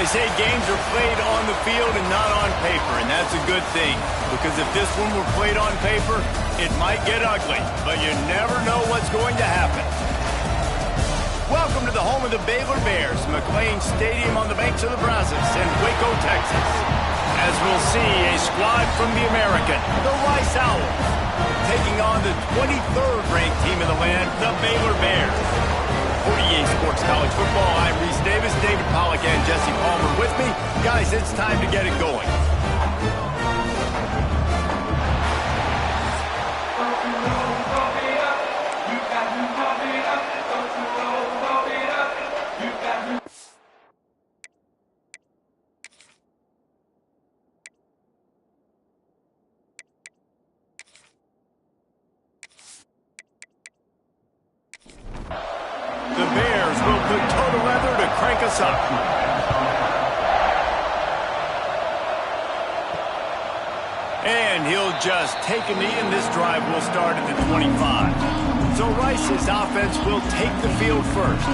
They say games are played on the field and not on paper, and that's a good thing. Because if this one were played on paper, it might get ugly, but you never know what's going to happen. Welcome to the home of the Baylor Bears, McLean Stadium on the banks of the Brazos in Waco, Texas. As we'll see, a squad from the American, the Rice Owls, taking on the 23rd ranked team in the land, the Baylor Bears. 48 Sports College Football, I'm Reese Davis, David Pollack, and Jesse Palmer with me. Guys, it's time to get it going. The Bears will put toe to leather to crank us up. And he'll just take a knee, and this drive will start at the 25. So Rice's offense will take the field first.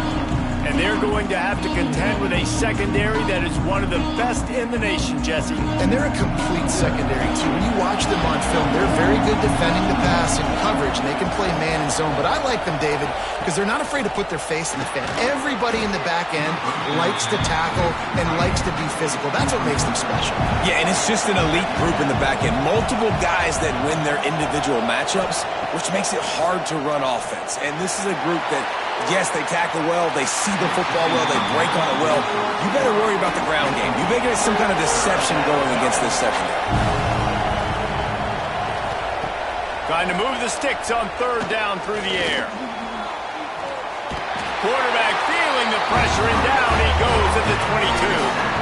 And they're going to have to contend with a secondary that is one of the best in the nation, Jesse. And they're a complete secondary, too. When you watch them on film, they're very good defending the pass and coverage, and they can play man and zone. But I like them, David, because they're not afraid to put their face in the fan. Everybody in the back end likes to tackle and likes to be physical. That's what makes them special. Yeah, and it's just an elite group in the back end. Multiple guys that win their individual matchups, which makes it hard to run offense. And this is a group that, yes, they tackle well, they see the football well, they break on it well. You better worry about the ground game. You better get some kind of deception going against this secondary. Trying to move the sticks on third down through the air. Quarterback feeling the pressure, and down he goes at the 22.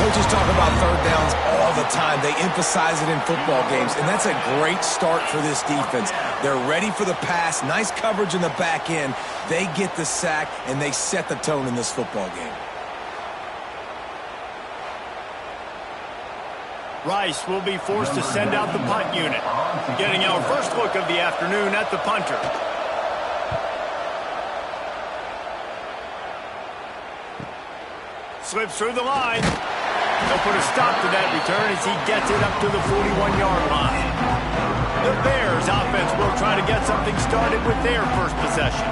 Coaches talk about third downs all the time. They emphasize it in football games, and that's a great start for this defense. They're ready for the pass, nice coverage in the back end. They get the sack, and they set the tone in this football game. Rice will be forced to send out the punt unit. Getting our first look of the afternoon at the punter. Slips through the line. They'll put a stop to that return as he gets it up to the 41-yard line. The Bears offense will try to get something started with their first possession.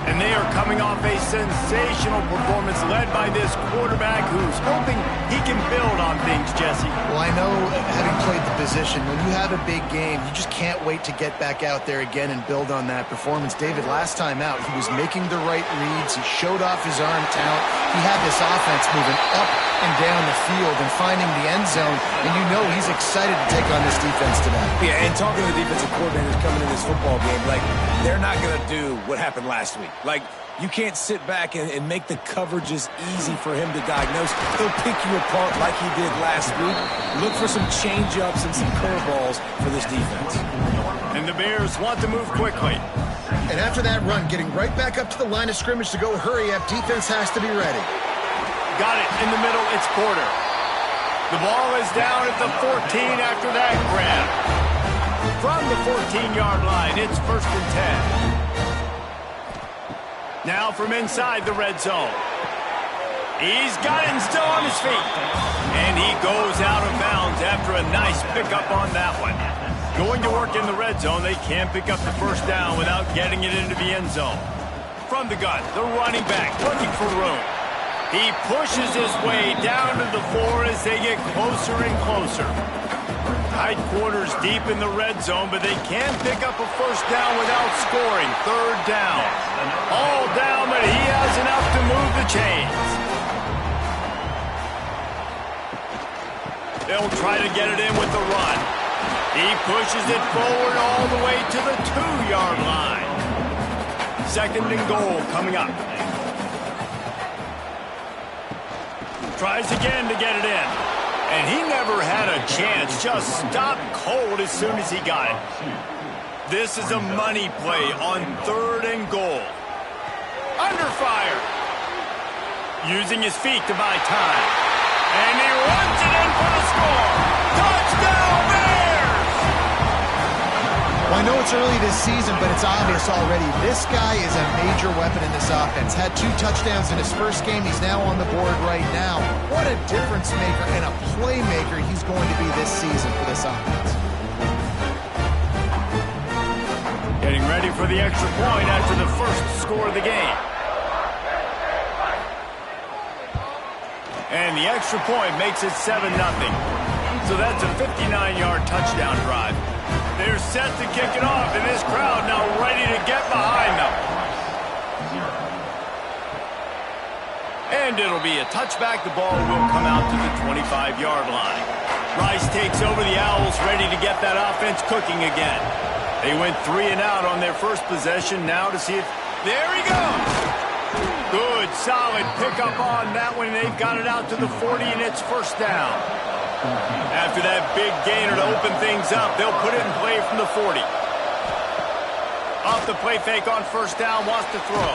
And they are coming off a sensational performance led by this quarterback who's hoping he can build on things, Jesse. Well, I know, having played the position, when you have a big game, you just can't wait to get back out there again and build on that performance. David, last time out, he was making the right reads. He showed off his arm talent. He had this offense moving up and down the field and finding the end zone, and you know he's excited to take on this defense today. Yeah, and talking to the defensive coordinators coming in this football game, like, they're not going to do what happened last week. Like, you can't sit back and make the coverages easy for him to diagnose. He'll pick you apart like he did last week. Look for some change-ups and some curveballs for this defense. And the Bears want to move quickly. And after that run, getting right back up to the line of scrimmage to go hurry up, defense has to be ready. Got it in the middle, it's Porter. The ball is down at the 14 after that grab. From the 14-yard line, it's 1st and 10. Now from inside the red zone. He's got it and still on his feet. And he goes out of bounds after a nice pickup on that one. Going to work in the red zone, they can't pick up the first down without getting it into the end zone. From the gun, the running back looking for room. He pushes his way down to the 4 as they get closer and closer. Tight quarters deep in the red zone, but they can't pick up a first down without scoring. 3rd down. All down, but he has enough to move the chains. They'll try to get it in with the run. He pushes it forward all the way to the 2-yard line. 2nd and goal coming up. Tries again to get it in. And he never had a chance. Just stopped cold as soon as he got it. This is a money play on 3rd and goal. Under fire. Using his feet to buy time. And he runs it in for the score. Touchdown, Bears! Well, I know it's early this season, but it's obvious already. This guy is a major weapon in this offense. Had 2 touchdowns in his first game. He's now on the board right now. What a difference maker and a playmaker he's going to be this season for this offense. Getting ready for the extra point after the first score of the game. And the extra point makes it 7-0. So that's a 59-yard touchdown drive. They're set to kick it off, and this crowd now ready to get behind them. And it'll be a touchback. The ball will come out to the 25-yard line. Rice takes over the Owls, ready to get that offense cooking again. They went 3 and out on their first possession. Now to see if... There he goes! Good, solid pickup on that one. They've got it out to the 40, and it's first down. After that big gainer to open things up, they'll put it in play from the 40. Off the play fake on first down, wants to throw.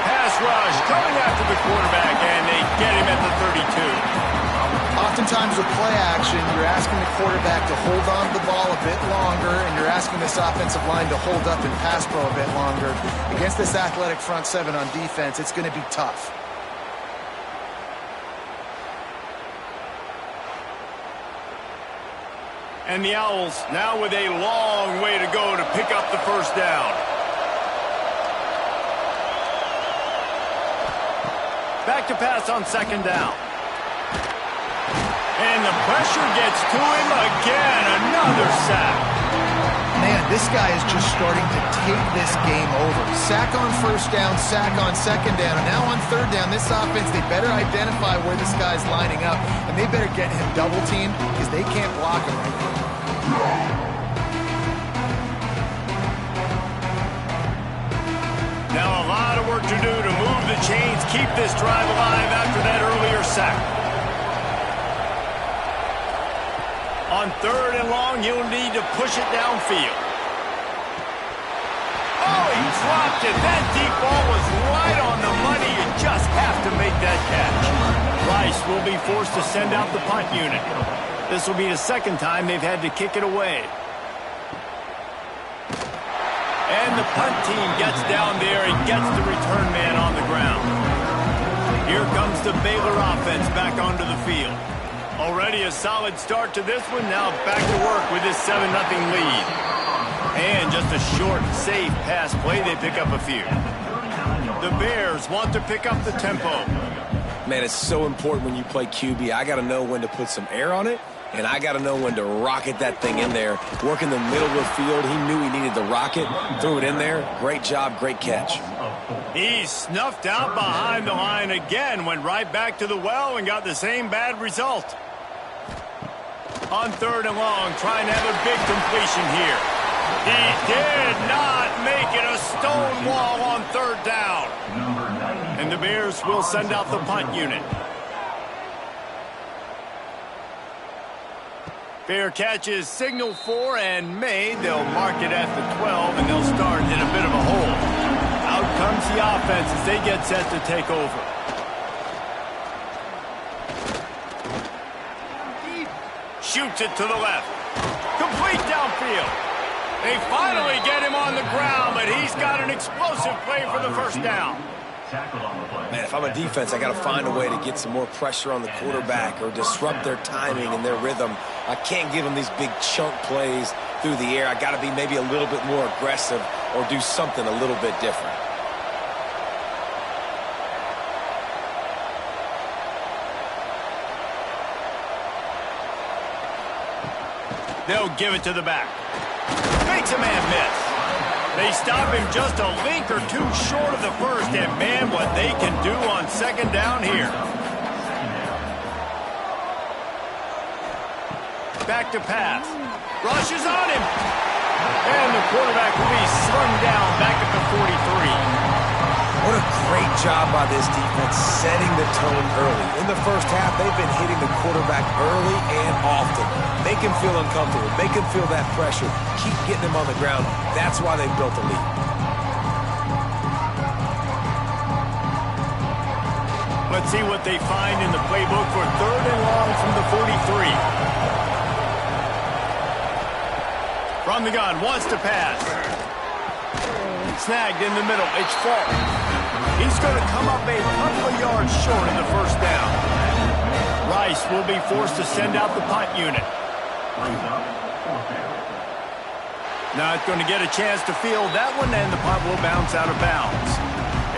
Pass rush coming after the quarterback, and they get him at the 32. Oftentimes with play action, you're asking the quarterback to hold on to the ball a bit longer, and you're asking this offensive line to hold up and pass pro a bit longer. Against this athletic front 7 on defense, it's going to be tough. And the Owls now with a long way to go to pick up the first down. Back to pass on second down. And the pressure gets to him again. Another sack. Man, this guy is just starting to take this game over. Sack on first down, sack on second down, and now on third down, this offense, they better identify where this guy's lining up, and they better get him double teamed because they can't block him right now. Now a lot of work to do to move the chains, keep this drive alive after that earlier sack. On third and long, you'll need to push it downfield. Oh, he dropped it. That deep ball was right on the money. You just have to make that catch. Rice will be forced to send out the punt unit. This will be the second time they've had to kick it away. And the punt team gets down there and gets the return man on the ground. Here comes the Baylor offense back onto the field. Already a solid start to this one. Now back to work with this 7-0 lead. And just a short, safe pass play. They pick up a few. The Bears want to pick up the tempo. Man, it's so important when you play QB. I got to know when to put some air on it, and I got to know when to rocket that thing in there. Work in the middle of the field. He knew he needed the rocket. Threw it in there. Great job, great catch. He's snuffed out behind the line again. Went right back to the well and got the same bad result. On third and long, trying to have a big completion here. He did not make it. A stone wall on third down. And the Bears will send out the punt unit. Fair catch is signaled for and made. They'll mark it at the 12, and they'll start in a bit of a hole. Out comes the offense as they get set to take over. Shoots it to the left. Complete downfield. They finally get him on the ground, but he's got an explosive play for the first down. Man, if I'm a defense, I got to find a way to get some more pressure on the quarterback or disrupt their timing and their rhythm. I can't give them these big chunk plays through the air. I got to be maybe a little bit more aggressive or do something a little bit different. They'll give it to the back. Makes a man miss. They stop him just a link or two short of the first, and man, what they can do on second down here. Back to pass. Rushes on him. And the quarterback will be slung down back at the 43. What a great job by this defense setting the tone early. In the first half, they've been hitting the quarterback early and often. Make him feel uncomfortable. Make him feel that pressure. Keep getting him on the ground. That's why they've built a lead. Let's see what they find in the playbook for third and long from the 43. From From the gun, wants to pass. Snagged in the middle, it's Falk. He's going to come up a couple of yards short of the first down. Rice will be forced to send out the punt unit. Not going to get a chance to field that one, and the punt will bounce out of bounds.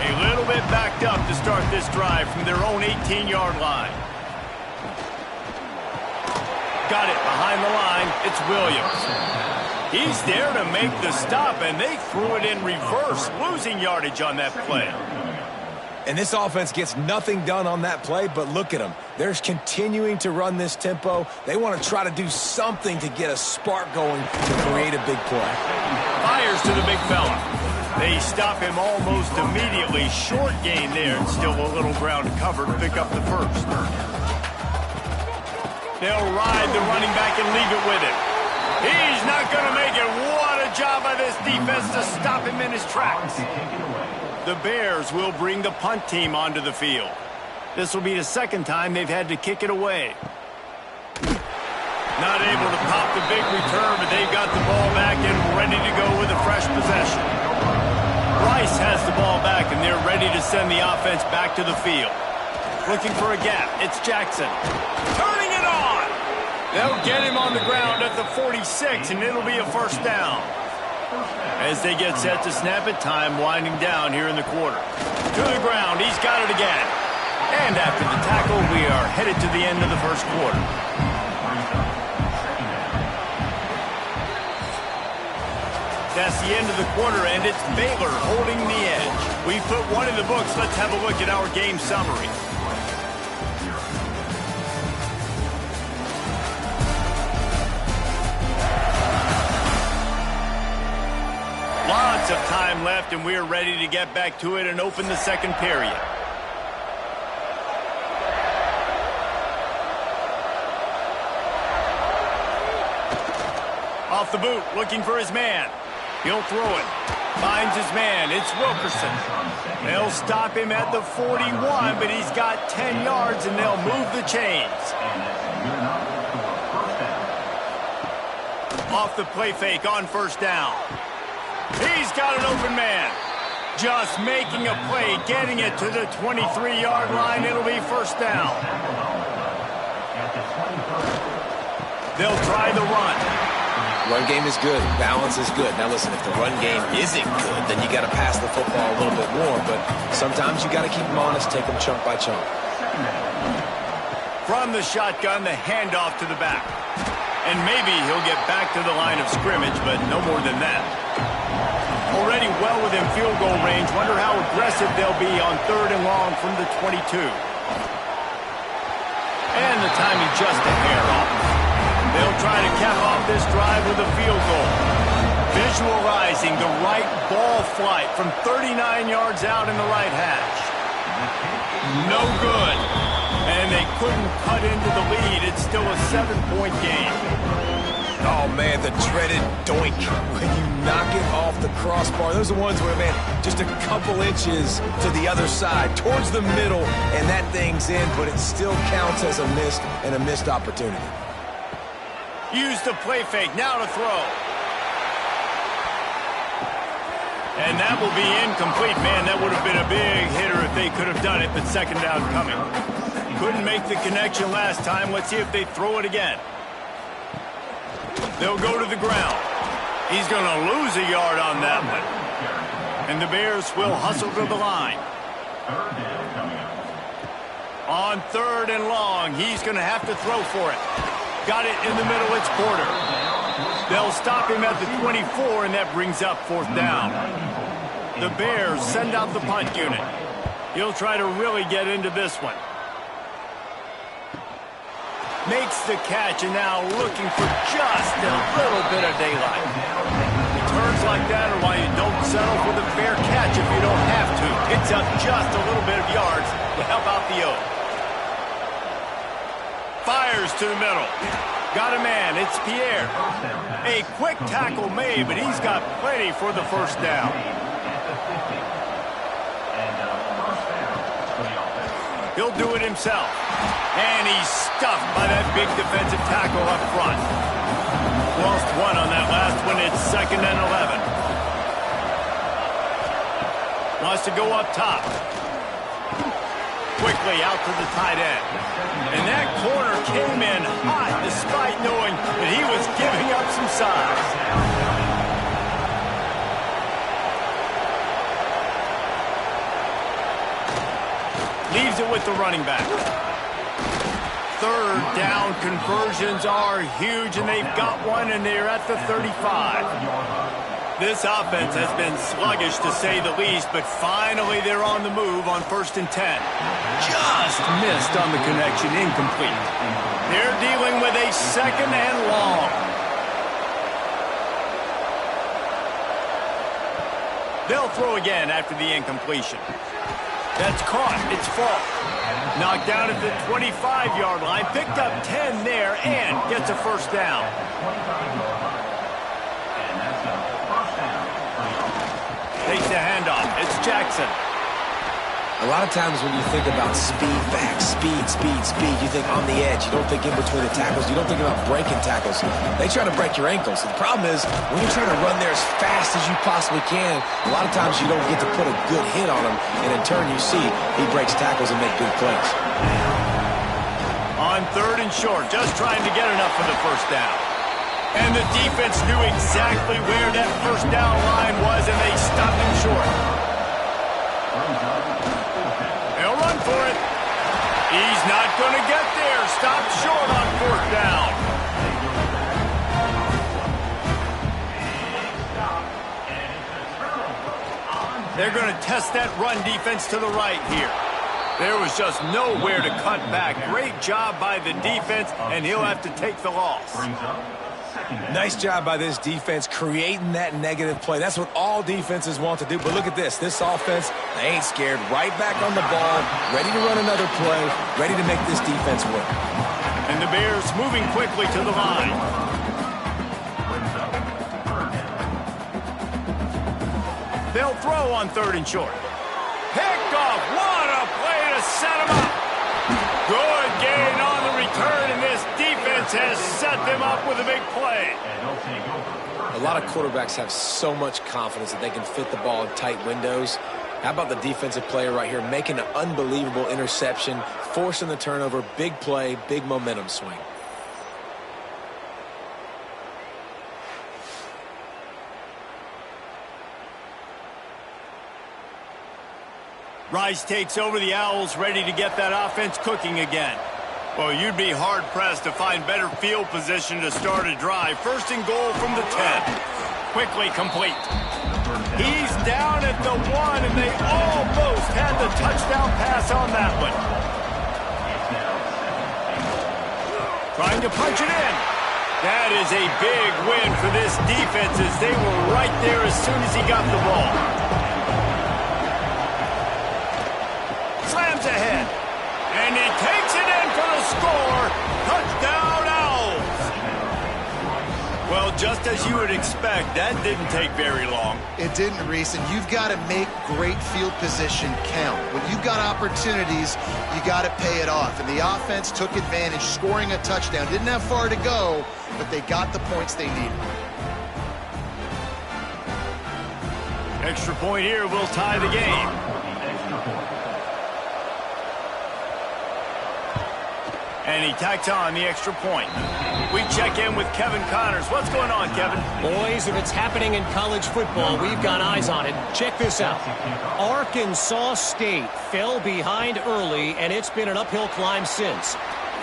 A little bit backed up to start this drive from their own 18-yard line. Got it behind the line. It's Williams. He's there to make the stop, and they threw it in reverse, losing yardage on that play. And this offense gets nothing done on that play, but look at them. They're continuing to run this tempo. They want to try to do something to get a spark going to create a big play. Fires to the big fella. They stop him almost immediately. Short gain there, and still a little ground cover to pick up the first. They'll ride the running back and leave it with him. He's not going to make it. What a job by this defense to stop him in his tracks. The Bears will bring the punt team onto the field. This will be the second time they've had to kick it away. Not able to pop the big return, but they've got the ball back and ready to go with a fresh possession. Rice has the ball back, and they're ready to send the offense back to the field. Looking for a gap. It's Jackson. Turning it on! They'll get him on the ground at the 46, and it'll be a first down. As they get set to snap it, time winding down here in the quarter. To the ground, he's got it again. And after the tackle, we are headed to the end of the first quarter. That's the end of the quarter, and it's Baylor holding the edge. We put one in the books. Let's have a look at our game summary. Lots of time left, and we're ready to get back to it and open the second period. Off the boot, looking for his man. He'll throw it. Finds his man. It's Wilkerson. They'll stop him at the 41, but he's got 10 yards, and they'll move the chains. Off the play fake on first down. He's got an open man. Just making a play, getting it to the 23-yard line. It'll be first down. They'll try the run. Run game is good. Balance is good. Now listen, if the run game isn't good, then you got to pass the football a little bit more. But sometimes you got to keep them honest, take them chunk by chunk. From the shotgun, the handoff to the back. And maybe he'll get back to the line of scrimmage, but no more than that. Already well within field goal range. Wonder how aggressive they'll be on 3rd and long from the 22. And the timing just a hair off. They'll try to cap off this drive with a field goal. Visualizing the right ball flight from 39 yards out in the right hash. No good. And they couldn't cut into the lead. It's still a 7-point game. Oh, man, the dreaded doink. When you knock it off the crossbar, those are the ones where, man, just a couple inches to the other side, towards the middle, and that thing's in, but it still counts as a missed opportunity. Use the play fake, now to throw. And that will be incomplete. Man, that would have been a big hitter if they could have done it, but second down coming. Couldn't make the connection last time. Let's see if they throw it again. They'll go to the ground. He's going to lose a yard on that one. And the Bears will hustle to the line. On 3rd and long, he's going to have to throw for it. Got it in the middle, it's Porter. They'll stop him at the 24, and that brings up 4th down. The Bears send out the punt unit. He'll try to really get into this one. Makes the catch, and now looking for just a little bit of daylight. Returns like that are why you don't settle for the fair catch if you don't have to. Picks up just a little bit of yards to help out the O. Fires to the middle. Got a man. It's Pierre. A quick tackle made, but he's got plenty for the first down. He'll do it himself. And he's stuffed by that big defensive tackle up front. Lost one on that last one, it's 2nd and 11. Wants to go up top. Quickly out to the tight end. And that corner came in hot despite knowing that he was giving up some size. Leaves it with the running back. 3rd down conversions are huge, and they've got one, and they're at the 35. This offense has been sluggish, to say the least, but finally they're on the move on 1st and 10. Just missed on the connection, incomplete. They're dealing with a 2nd and long. They'll throw again after the incompletion. That's caught. It's fault. Knocked down at the 25-yard line. Picked up 10 there and gets a 1st down. Takes the handoff. It's Jackson. A lot of times when you think about speed back, speed, you think on the edge. You don't think in between the tackles. You don't think about breaking tackles. They try to break your ankles. The problem is when you're trying to run there as fast as you possibly can, a lot of times you don't get to put a good hit on him, and in turn you see he breaks tackles and make big plays. On 3rd and short, just trying to get enough for the 1st down. And the defense knew exactly where that 1st down line was, and they stopped him short. They'll run for it. He's not going to get there. Stopped short on 4th down. They're going to test that run defense to the right here. There was just nowhere to cut back. Great job by the defense, and he'll have to take the loss. Nice job by this defense creating that negative play. That's what all defenses want to do. But look at this. This offense, they ain't scared. Right back on the ball, ready to run another play, ready to make this defense work. And the Bears moving quickly to the line. They'll throw on 3rd and short. Picked off. What a play to set him up. Good gain on the return, and this defense has set them up with a big play. A lot of quarterbacks have so much confidence that they can fit the ball in tight windows. How about the defensive player right here making an unbelievable interception, forcing the turnover, big play, big momentum swing. Rice takes over. The Owls ready to get that offense cooking again. Well, you'd be hard-pressed to find better field position to start a drive. 1st and goal from the 10. Quickly complete. He's down at the 1, and they almost had the touchdown pass on that one. Trying to punch it in. That is a big win for this defense, as they were right there as soon as he got the ball. Slams ahead, and he takes it in for the score. Touchdown, Owls. Well, just as you would expect, that didn't take very long. It didn't, Reese, and you've got to make great field position count. When you've got opportunities, you got to pay it off, and the offense took advantage, scoring a touchdown. Didn't have far to go, but they got the points they needed. Extra point here will tie the game. And he tacks on the extra point. We check in with Kevin Connors. What's going on, Kevin? Boys, if it's happening in college football, we've got eyes on it. Check this out. Arkansas State fell behind early, and it's been an uphill climb since.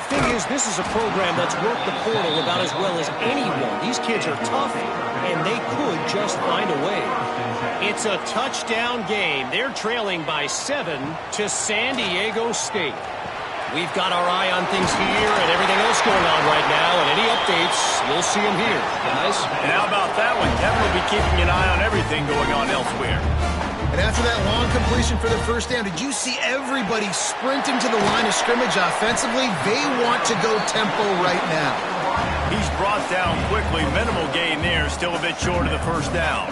Thing is, this is a program that's worked the portal about as well as anyone. These kids are tough, and they could just find a way. It's a touchdown game. They're trailing by 7 to San Diego State. We've got our eye on things here and everything else going on right now, and any updates, you'll see them here, guys. And how about that one? Kevin will be keeping an eye on everything going on elsewhere. And after that long completion for the 1st down, did you see everybody sprinting to the line of scrimmage offensively? They want to go tempo right now. He's brought down quickly. Minimal gain there, still a bit short of the 1st down.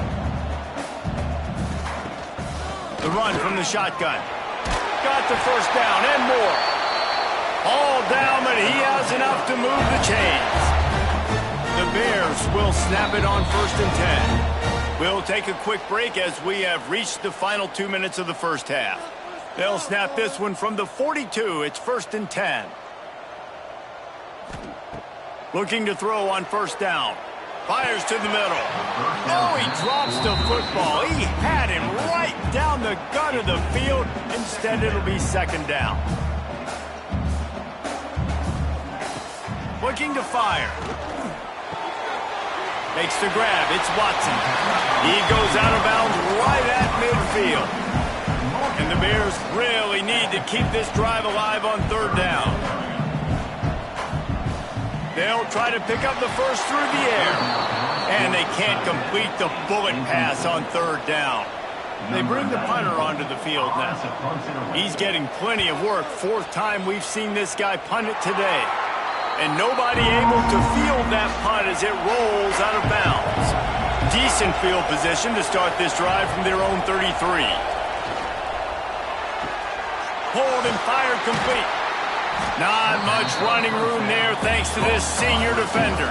The run from the shotgun. Got the 1st down and more. All down, but he has enough to move the chains. The Bears Bears will snap it on 1st and 10. We'll take a quick break as we have reached the final 2 minutes of the first half. They'll snap this one from the 42. It's 1st and 10. Looking to throw on 1st down. Fires to the middle. Oh, he drops the football. He had him right down the gut of the field. Instead, it'll be 2nd down. Looking to fire. Makes the grab. It's Watson. He goes out of bounds right at midfield. And the Bears really need to keep this drive alive on 3rd down. They'll try to pick up the first through the air. And they can't complete the bullet pass on 3rd down. They bring the punter onto the field now. He's getting plenty of work. 4th time we've seen this guy punt it today. And nobody able to field that punt as it rolls out of bounds. Decent field position to start this drive from their own 33. Hold and fired complete. Not much running room there thanks to this senior defender.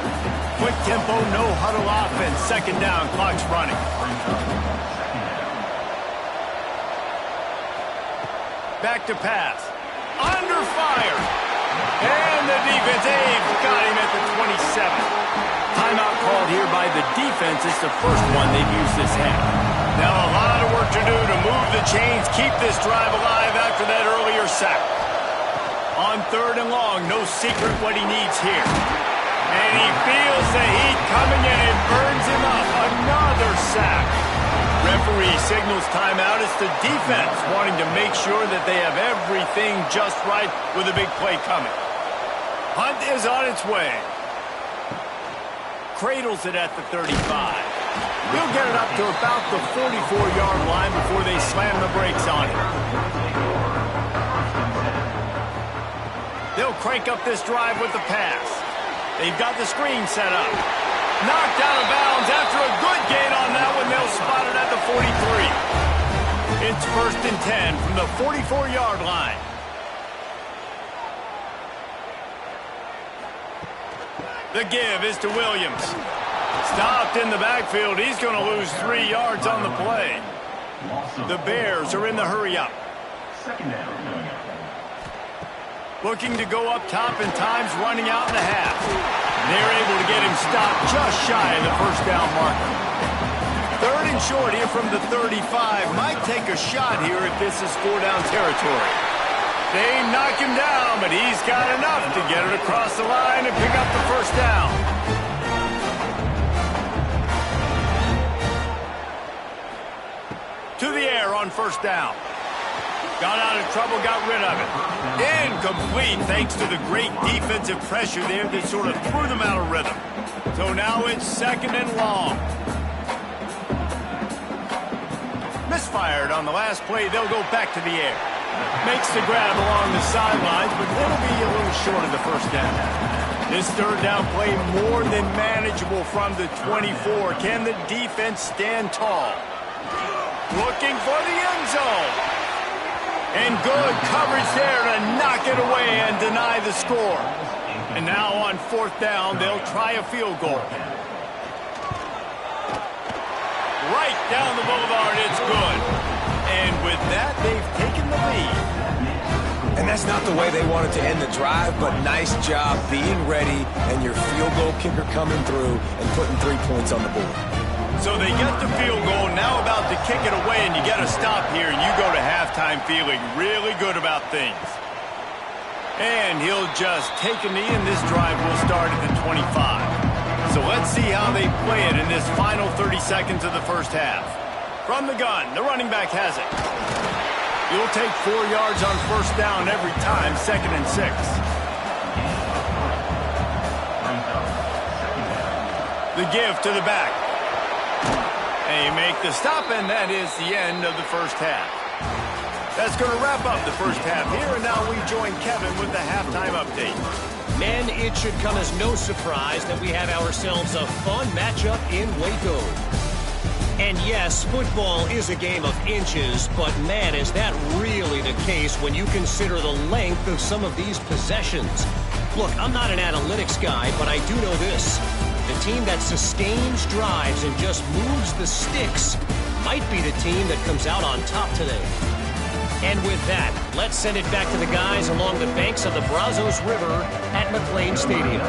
Quick tempo, no huddle offense. 2nd down, clock's running. Back to pass. Under fire. And the defense, they've got him at the 27. Timeout called here by the defense. It's the first one they've used this half. Now a lot of work to do to move the chains, keep this drive alive after that earlier sack. On 3rd and long, no secret what he needs here. And he feels the heat coming in and burns him up. Another sack. Referee signals timeout. It's the defense wanting to make sure that they have everything just right with a big play coming. Hunt is on its way. Cradles it at the 35. He'll get it up to about the 44-yard line before they slam the brakes on it. They'll crank up this drive with the pass. They've got the screen set up. Knocked out of bounds after a good gain on that one. They'll spot it at the 43. It's 1st and 10 from the 44-yard line. The give is to Williams. Stopped in the backfield. He's going to lose 3 yards on the play. The Bears are in the hurry-up. 2nd down. Looking to go up top, and time's running out in the half. They're able to get him stopped just shy of the 1st down marker. 3rd and short here from the 35. Might take a shot here if this is 4-down territory. They knock him down, but he's got enough to get it across the line and pick up the 1st down. To the air on 1st down. Got out of trouble, got rid of it. Incomplete thanks to the great defensive pressure there that sort of threw them out of rhythm. So now it's 2nd and long. Misfired on the last play. They'll go back to the air. Makes the grab along the sidelines, but it'll be a little short of the 1st down. This 3rd down play more than manageable from the 24. Can the defense stand tall? Looking for the end zone. And good coverage there to knock it away and deny the score. And now on 4th down, they'll try a field goal. Right down the boulevard, it's good. And with that, they've taken the lead. And that's not the way they wanted to end the drive, but nice job being ready and your field goal kicker coming through and putting 3 points on the board. So they get the field goal, now about to kick it away, and you get a stop here, and you go to halftime feeling really good about things. And he'll just take a knee, and this drive will start at the 25. So let's see how they play it in this final 30 seconds of the 1st half. From the gun, the running back has it. He'll take 4 yards on 1st down every time, 2nd and 6. The give to the back. They make the stop, and that is the end of the 1st half. That's going to wrap up the 1st half here, and now we join Kevin with the halftime update. Men, it should come as no surprise that we have ourselves a fun matchup in Waco. And yes, football is a game of inches, but man, is that really the case when you consider the length of some of these possessions. Look, I'm not an analytics guy, but I do know this. The team that sustains drives and just moves the sticks might be the team that comes out on top today. And with that, let's send it back to the guys along the banks of the Brazos River at McLean Stadium.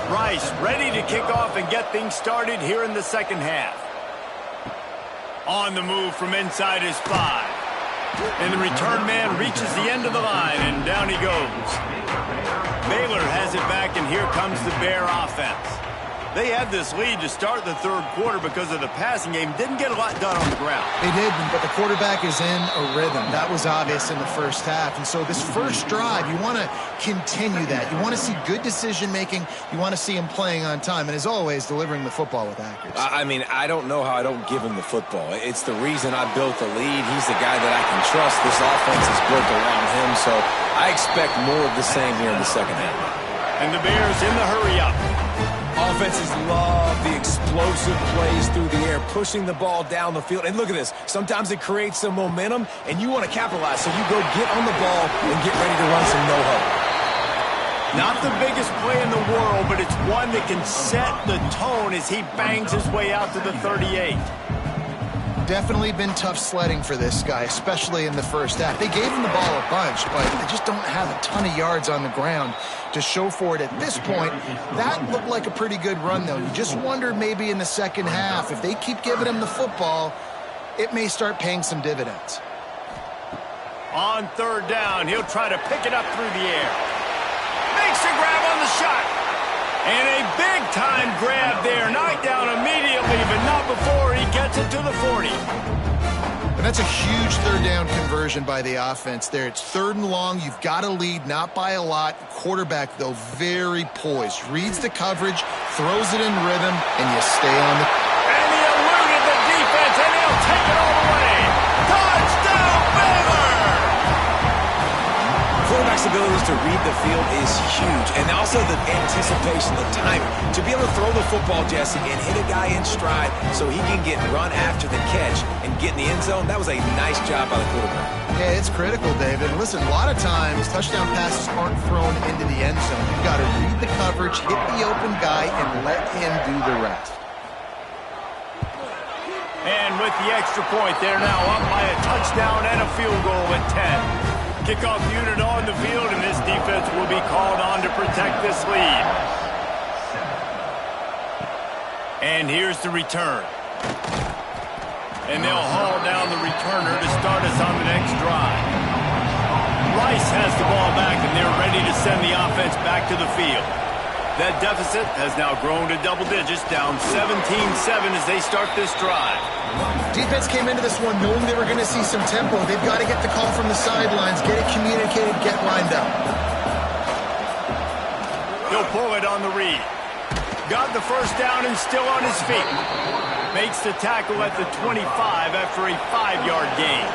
Rice ready to kick off and get things started here in the second half. On the move from inside his 5. And the return man reaches the end of the line, and down he goes. Baylor has it back, and here comes the Bear offense. They had this lead to start the third quarter because of the passing game. Didn't get a lot done on the ground. They did, but the quarterback is in a rhythm. That was obvious in the first half. And so this first drive, you want to continue that. You want to see good decision-making. You want to see him playing on time. And as always, delivering the football with accuracy. I mean, I don't know how I don't give him the football. It's the reason I built the lead. He's the guy that I can trust. This offense is built around him. So I expect more of the same here in the second half. And the Bears in the hurry-up. Offenses love the explosive plays through the air, pushing the ball down the field. And look at this. Sometimes it creates some momentum, and you want to capitalize. So you go get on the ball and get ready to run some no-huddle. Not the biggest play in the world, but it's one that can set the tone as he bangs his way out to the 38. Definitely been tough sledding for this guy, especially in the first half. They gave him the ball a bunch, but they just don't have a ton of yards on the ground to show for it at this point. That looked like a pretty good run, though. You just wonder maybe in the second half, if they keep giving him the football, it may start paying some dividends. On third down, he'll try to pick it up through the air. Makes a grab on the shot. And a big-time grab there. Knocked down immediately, but not before he gets it to the 40. And that's a huge third down conversion by the offense there. It's third and long. You've got to lead, not by a lot. Quarterback, though, very poised. Reads the coverage, throws it in rhythm, and you stay on the... And he eluded the defense, and he'll take it all the way. Touchdown, Baylor! Quarterback's abilities to read the field is huge, and also the anticipation, the timing. To be able to throw the football, Jesse, and hit a guy in stride so he can get run after the catch and get in the end zone, that was a nice job by the quarterback. Yeah, it's critical, David. Listen, a lot of times, touchdown passes aren't thrown into the end zone. You've got to read the coverage, hit the open guy, and let him do the rest. And with the extra point, they're now up by a touchdown and a field goal at 10. Kickoff unit on the field, and this defense will be called on to protect this lead. And here's the return. And they'll haul down the returner to start us on the next drive. Rice has the ball back, and they're ready to send the offense back to the field. That deficit has now grown to double digits, down 17-7 as they start this drive. Defense came into this one knowing they were going to see some tempo. They've got to get the call from the sidelines, get it communicated, get lined up. He'll pull it on the read. Got the first down and still on his feet. Makes the tackle at the 25 after a 5-yard gain.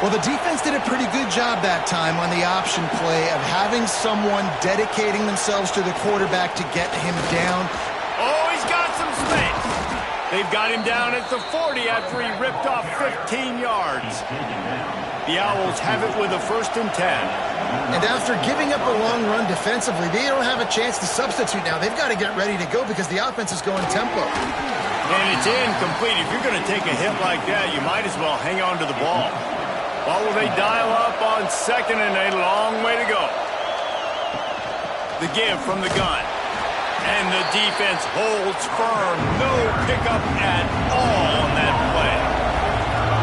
Well, the defense did a pretty good job that time on the option play of having someone dedicating themselves to the quarterback to get him down. Oh, he's got some space. They've got him down at the 40 after he ripped off 15 yards. The Owls have it with a 1st and 10. And after giving up a long run defensively, they don't have a chance to substitute now. They've got to get ready to go because the offense is going tempo. And it's incomplete. If you're going to take a hit like that, you might as well hang on to the ball. Or will they dial up on 2nd and a long way to go? The give from the gun. And the defense holds firm. No pickup at all on that play.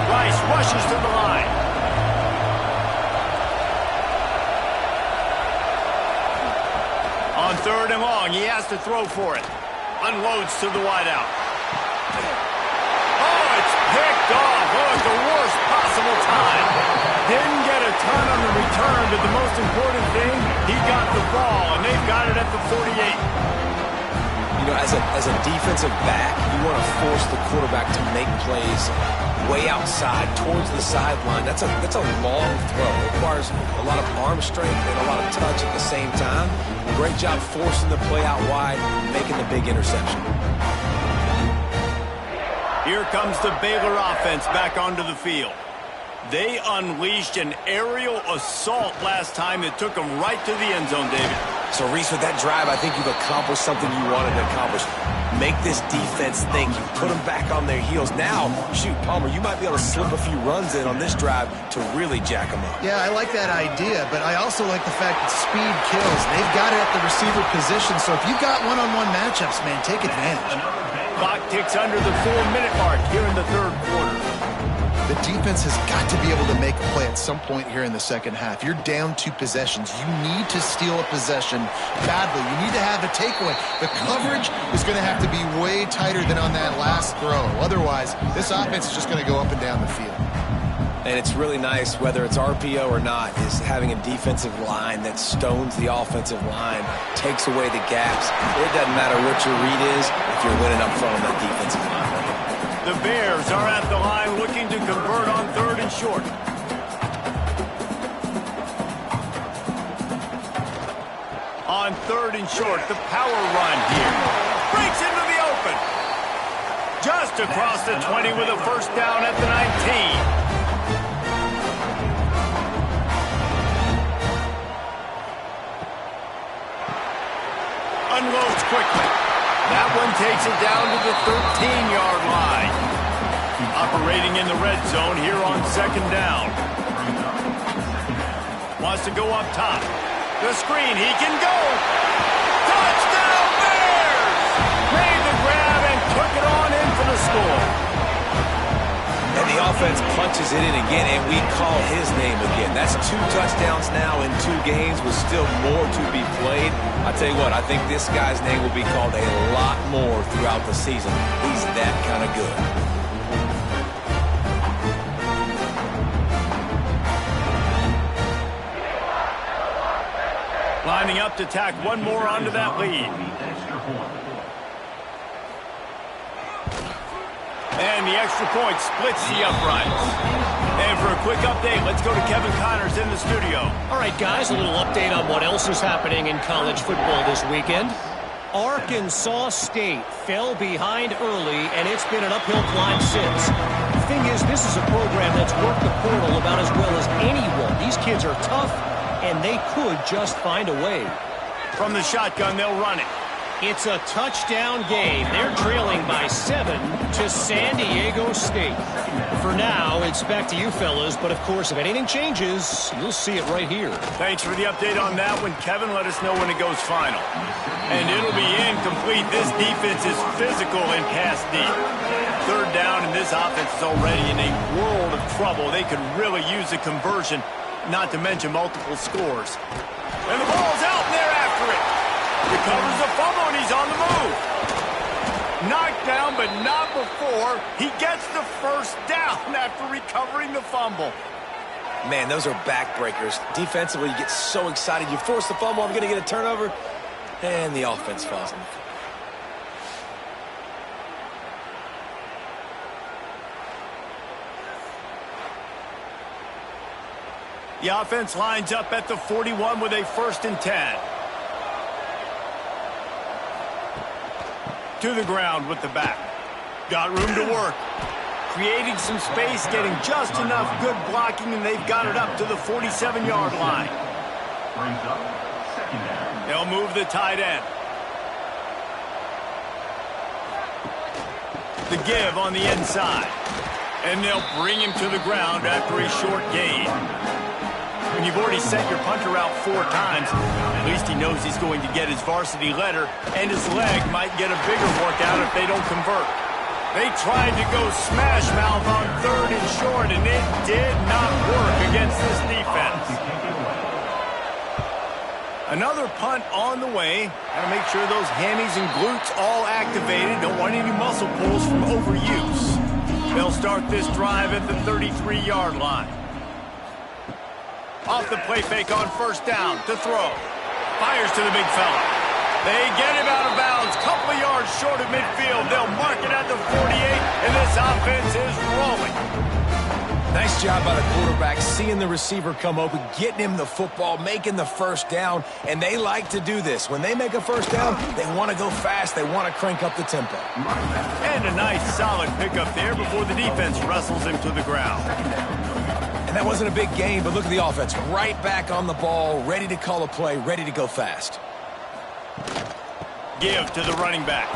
Rice rushes to the line. On 3rd and long, he has to throw for it. Unloads to the wideout. Oh, it's picked off. Oh, at the worst possible time. Didn't get a ton on the return, but the most important thing, he got the ball, and they've got it at the 48. You know, as a defensive back, you want to force the quarterback to make plays way outside, towards the sideline. That's a long throw. It requires a lot of arm strength and a lot of touch at the same time. Great job forcing the play out wide, making the big interception. Here comes the Baylor offense back onto the field. They unleashed an aerial assault last time that took them right to the end zone, David. So, Reese, with that drive, I think you've accomplished something you wanted to accomplish. Make this defense think. You put them back on their heels. Now, shoot, Palmer, you might be able to slip a few runs in on this drive to really jack them up. Yeah, I like that idea, but I also like the fact that speed kills. They've got it at the receiver position, so if you've got one-on-one matchups, man, take advantage. Clock ticks under the 4-minute mark here in the third quarter. The defense has got to be able to make a play at some point here in the second half. You're down 2 possessions. You need to steal a possession badly. You need to have a takeaway. The coverage is going to have to be way tighter than on that last throw. Otherwise, this offense is just going to go up and down the field. And it's really nice, whether it's RPO or not, is having a defensive line that stones the offensive line, takes away the gaps. It doesn't matter what your read is if you're winning up front on that defensive line. The Bears are at the line looking to convert on 3rd and short. On 3rd and short, the power run here. Breaks into the open. Just across the 20 with a first down at the 19. Unloads quickly. That one takes it down to the 13-yard line. Operating in the red zone here on 2nd down. Wants to go up top. The screen, he can go. Touchdown Bears! Made the grab and took it on in for the score. And the offense punches it in again, and we call his name again. That's 2 touchdowns now in 2 games with still more to be played. I tell you what, I think this guy's name will be called a lot more throughout the season. He's that kind of good. Lining up to tack one more onto that lead. And the extra point splits the uprights. And for a quick update, let's go to Kevin Connors in the studio. All right, guys, a little update on what else is happening in college football this weekend. Arkansas State fell behind early, and it's been an uphill climb since. The thing is, this is a program that's worked the portal about as well as anyone. These kids are tough, and they could just find a way. From the shotgun, they'll run it. It's a touchdown game. They're trailing by 7 to San Diego State. For now, it's back to you fellas, but of course, if anything changes, you'll see it right here. Thanks for the update on that one, Kevin. Let us know when it goes final. And it'll be incomplete. This defense is physical and pass deep. 3rd down, and this offense is already in a world of trouble. They could really use a conversion, not to mention multiple scores. And the ball's out, and they're after it. Recovers the fumble, and he's on the move. Knocked down, but not before. He gets the first down after recovering the fumble. Man, those are backbreakers. Defensively, you get so excited. You force the fumble, I'm going to get a turnover, and the offense falls on the floor. The offense lines up at the 41 with a 1st and 10. To the ground with the back. Got room to work. Creating some space, getting just enough good blocking, and they've got it up to the 47-yard line. They'll move the tight end. The give on the inside. And they'll bring him to the ground after a short gain. When you've already sent your punter out 4 times, at least he knows he's going to get his varsity letter, and his leg might get a bigger workout if they don't convert. They tried to go smash mouth on 3rd and short, and it did not work against this defense. Another punt on the way. Got to make sure those hammies and glutes all activated. Don't want any muscle pulls from overuse. They'll start this drive at the 33-yard line. Off the play fake on 1st down to throw. Fires to the big fella. They get him out of bounds. Couple of yards short of midfield. They'll mark it at the 48, and this offense is rolling. Nice job by the quarterback, seeing the receiver come open, getting him the football, making the 1st down, and they like to do this. When they make a 1st down, they want to go fast. They want to crank up the tempo. And a nice solid pickup there before the defense wrestles him to the ground. And that wasn't a big gain, but look at the offense. Right back on the ball, ready to call a play, ready to go fast. Give to the running back.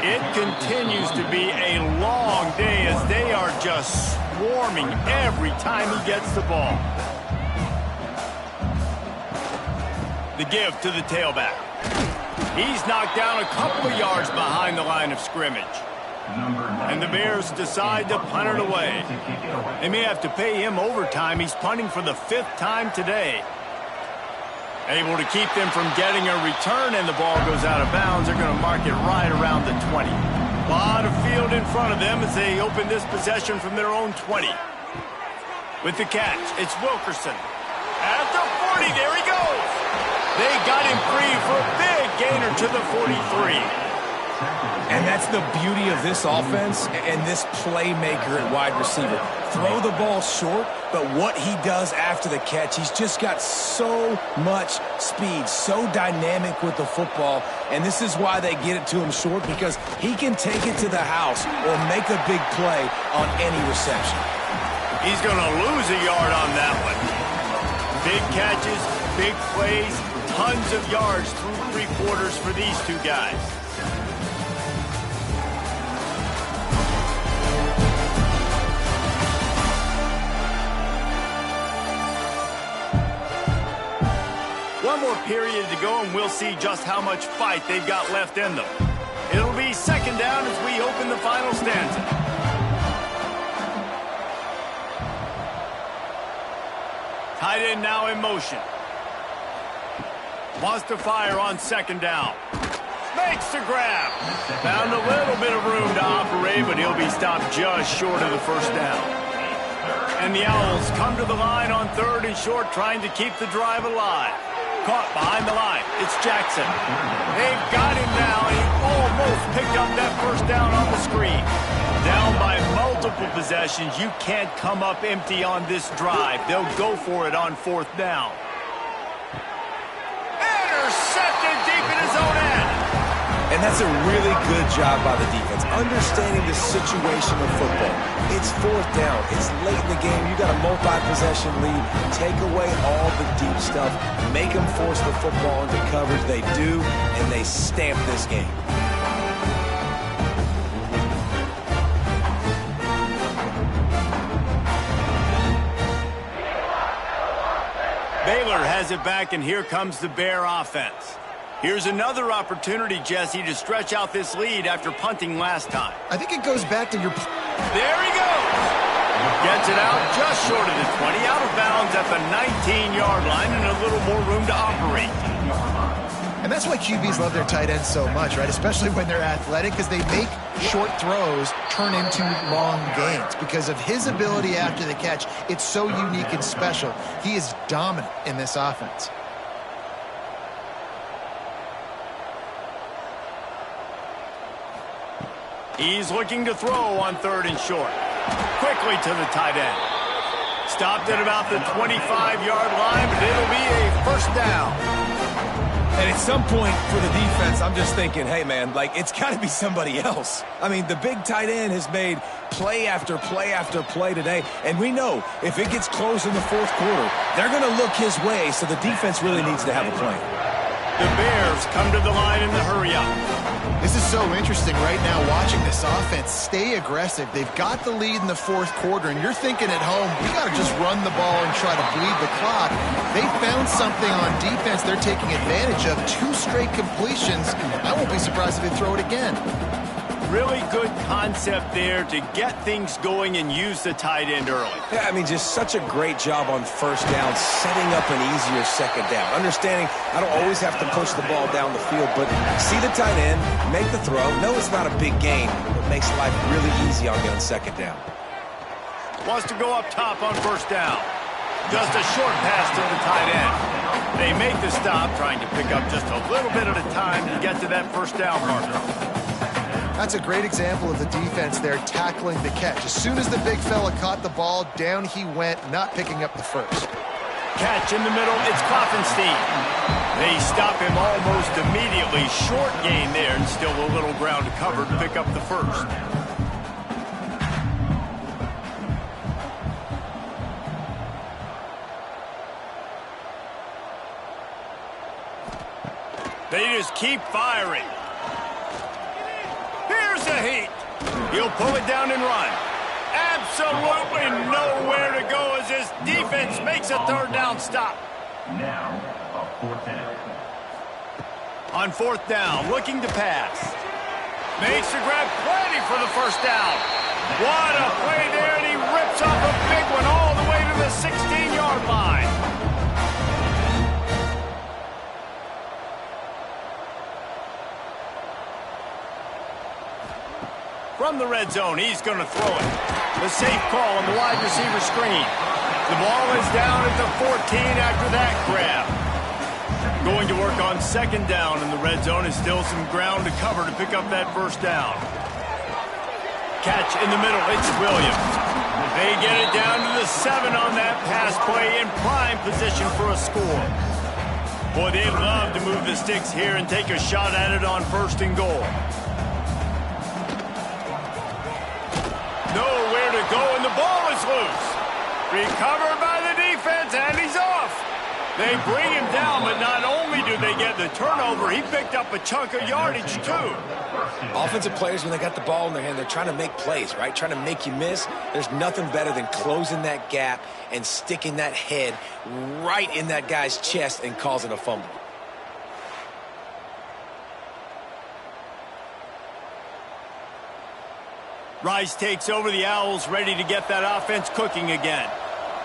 It continues to be a long day as they are just swarming every time he gets the ball. The give to the tailback. He's knocked down a couple of yards behind the line of scrimmage. And the Bears decide to punt it away. They may have to pay him overtime. He's punting for the 5th time today. Able to keep them from getting a return, and the ball goes out of bounds. They're going to mark it right around the 20. A lot of field in front of them as they open this possession from their own 20. With the catch, it's Wilkerson. At the 40, there he goes. They got him free for a big gainer to the 43. And that's the beauty of this offense and this playmaker at wide receiver. Throw the ball short, but what he does after the catch, he's just got so much speed, so dynamic with the football, and this is why they get it to him short, because he can take it to the house or make a big play on any reception. He's going to lose a yard on that one. Big catches, big plays, tons of yards through 3 quarters for these two guys. One more period to go, and we'll see just how much fight they've got left in them. It'll be 2nd down as we open the final stanza. Tight end now in motion. Wants to fire on 2nd down. Makes the grab. Found a little bit of room to operate, but he'll be stopped just short of the 1st down. And the Owls come to the line on 3rd and short, trying to keep the drive alive. Caught behind the line. It's Jackson. They've got him now. He almost picked up that 1st down on the screen. Down by multiple possessions. You can't come up empty on this drive. They'll go for it on 4th down. Intercepted deep in his own end. And that's a really good job by the defense, understanding the situation of football. It's 4th down. It's late in the game. You got a multi-possession lead. Take away all the deep stuff. Make them force the football into coverage. They do, and they stamp this game. Baylor has it back, and here comes the Bear offense. Here's another opportunity, Jesse, to stretch out this lead after punting last time. I think it goes back to your... There he goes. Gets it out just short of the 20, out of bounds at the 19-yard line, and a little more room to operate. And that's why QBs love their tight ends so much, right? Especially when they're athletic, because they make short throws turn into long gains. Because of his ability after the catch, it's so unique and special. He is dominant in this offense. He's looking to throw on 3rd and short. Quickly to the tight end. Stopped at about the 25-yard line, but it'll be a 1st down. And at some point for the defense, I'm just thinking, hey, man, like, it's got to be somebody else. I mean, the big tight end has made play after play after play today, and we know if it gets close in the 4th quarter, they're going to look his way, so the defense really needs to have a plan. The Bears come to the line in the hurry-up. This is so interesting right now watching this offense stay aggressive. They've got the lead in the 4th quarter, and you're thinking at home, we got to just run the ball and try to bleed the clock. They found something on defense they're taking advantage of. 2 straight completions. I won't be surprised if they throw it again. Really good concept there to get things going and use the tight end early. Yeah, I mean, just such a great job on 1st down, setting up an easier 2nd down. Understanding I don't always have to push the ball down the field, but see the tight end, make the throw. No, it's not a big gain, but makes life really easy on you on 2nd down. Wants to go up top on 1st down. Just a short pass to the tight end. They make the stop, trying to pick up just a little bit at a time to get to that 1st down marker. That's a great example of the defense there tackling the catch. As soon as the big fella caught the ball, down he went, not picking up the 1st. Catch in the middle, it's Klopfenstein. They stop him almost immediately. Short gain there, and still a little ground to cover to pick up the 1st. They just keep firing. Here's the heat. He'll pull it down and run. Absolutely nowhere to go as this defense makes a third down stop. Now, a fourth down. On fourth down, looking to pass. Makes the grab, plenty for the first down. What a play there, and he rips off a big one all the way to the 16-yard line. From the red zone, he's going to throw it. The safe call on the wide receiver screen. The ball is down at the 14 after that grab. Going to work on second down in the red zone is still some ground to cover to pick up that first down. Catch in the middle, it's Williams. They get it down to the 7 on that pass play in prime position for a score. Boy, they love to move the sticks here and take a shot at it on first and goal. Nowhere to go, and the ball is loose. Recovered by the defense, and he's off. They bring him down, but not only do they get the turnover, he picked up a chunk of yardage, too. Offensive players, when they got the ball in their hand, they're trying to make plays, right? Trying to make you miss. There's nothing better than closing that gap and sticking that head right in that guy's chest and causing a fumble. Rice takes over the Owls, ready to get that offense cooking again.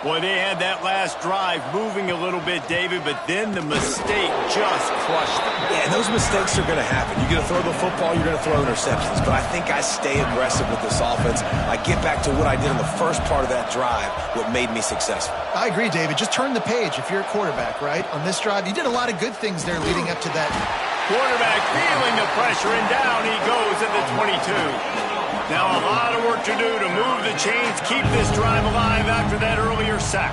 Boy, they had that last drive moving a little bit, David, but then the mistake just crushed them. Yeah, and those mistakes are going to happen. You're going to throw the football, you're going to throw interceptions. But I think I stay aggressive with this offense. I get back to what I did in the first part of that drive, what made me successful. I agree, David. Just turn the page if you're a quarterback, right? On this drive, you did a lot of good things there leading up to that. Quarterback feeling the pressure, and down he goes at the 22. Now a lot of work to do to move the chains, keep this drive alive after that earlier sack.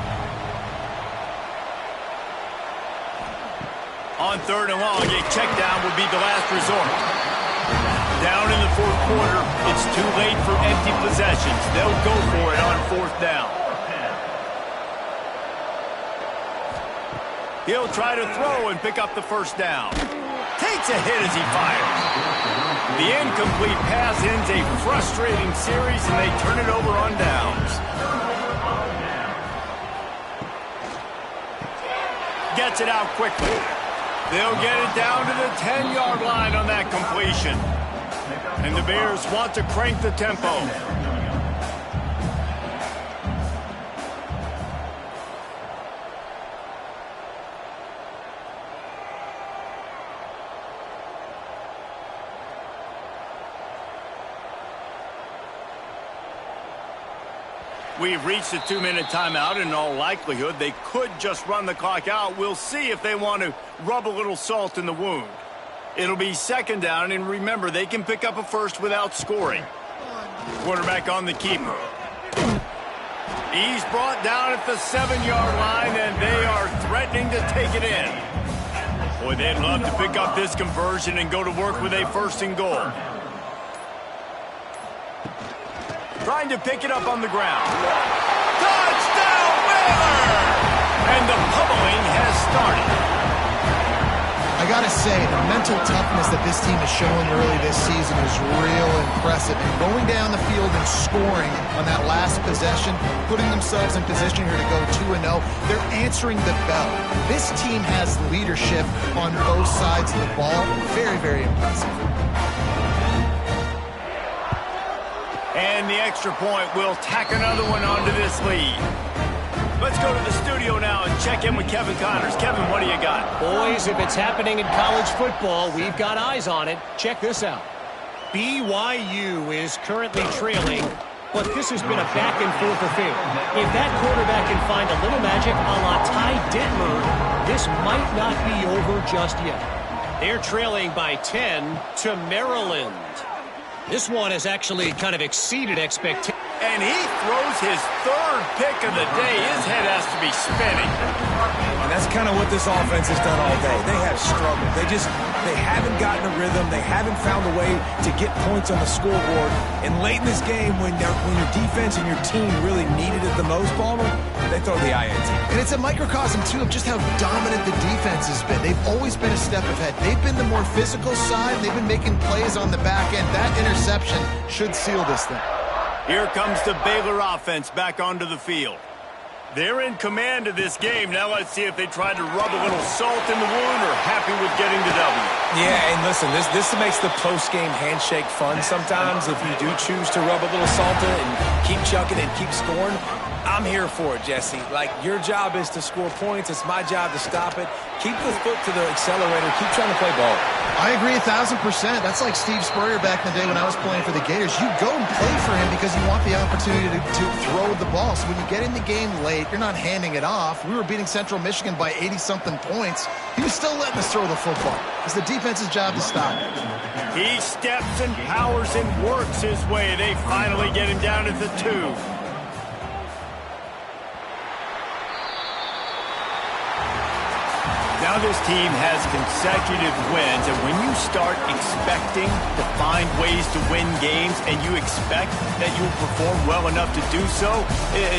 On third and long, a check down would be the last resort. Down in the fourth quarter, it's too late for empty possessions. They'll go for it on fourth down. He'll try to throw and pick up the first down. Takes a hit as he fires. The incomplete pass ends a frustrating series, and they turn it over on downs. Gets it out quickly. They'll get it down to the 10-yard line on that completion. And the Bears want to crank the tempo. We've reached a 2-minute timeout, and in all likelihood, they could just run the clock out. We'll see if they want to rub a little salt in the wound. It'll be second down, and remember, they can pick up a first without scoring. Quarterback on the keeper. He's brought down at the 7-yard line, and they are threatening to take it in. Boy, they'd love to pick up this conversion and go to work with a first and goal. Trying to pick it up on the ground. Touchdown, Baylor! And the pummeling has started. I got to say, the mental toughness that this team is showing early this season is real impressive. And going down the field and scoring on that last possession, putting themselves in position here to go 2-0, they're answering the bell. This team has leadership on both sides of the ball. Very, very impressive. And the extra point will tack another one onto this lead. Let's go to the studio now and check in with Kevin Connors. Kevin, what do you got? Boys, if it's happening in college football, we've got eyes on it. Check this out. BYU is currently trailing, but this has been a back-and-forth affair. If that quarterback can find a little magic a la Ty Detmer, this might not be over just yet. They're trailing by 10 to Maryland. This one has actually kind of exceeded expectations. And he throws his third pick of the day. His head has to be spinning. And that's kind of what this offense has done all day. They have struggled. They just They haven't gotten a rhythm. They haven't found a way to get points on the scoreboard. And late in this game, when your defense and your team really needed it the most, Palmer, they throw the INT. And it's a microcosm, too, of just how dominant the defense has been. They've always been a step ahead. They've been the more physical side. They've been making plays on the back end. That interception should seal this thing. Here comes the Baylor offense back onto the field. They're in command of this game. Now let's see if they try to rub a little salt in the wound or happy with getting the W. Yeah, and listen, this makes the post-game handshake fun sometimes if you do choose to rub a little salt in and keep chucking and keep scoring. I'm here for it, Jesse. Like, your job is to score points. It's my job to stop it. Keep the foot to the accelerator. Keep trying to play ball. I agree 1,000%. That's like Steve Spurrier back in the day when I was playing for the Gators. You go and play for him because you want the opportunity to throw the ball. So when you get in the game late, you're not handing it off. We were beating Central Michigan by 80-something points. He was still letting us throw the football. It's the defense's job to stop it. He steps and powers and works his way. They finally get him down at the 2. Now this team has consecutive wins, and when you start expecting to find ways to win games and you expect that you'll perform well enough to do so,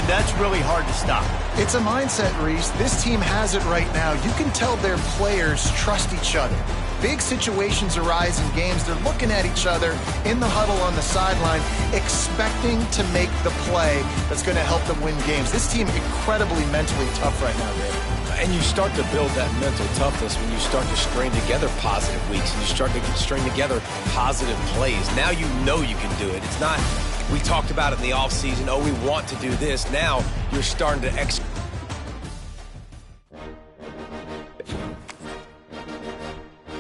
that's really hard to stop. It's a mindset, Reese. This team has it right now. You can tell their players trust each other. Big situations arise in games. They're looking at each other in the huddle on the sideline, expecting to make the play that's going to help them win games. This team incredibly mentally tough right now, Dave. And you start to build that mental toughness when you start to string together positive weeks and you start to string together positive plays. Now you know you can do it. It's not, we talked about it in the offseason, oh, we want to do this. Now you're starting to execute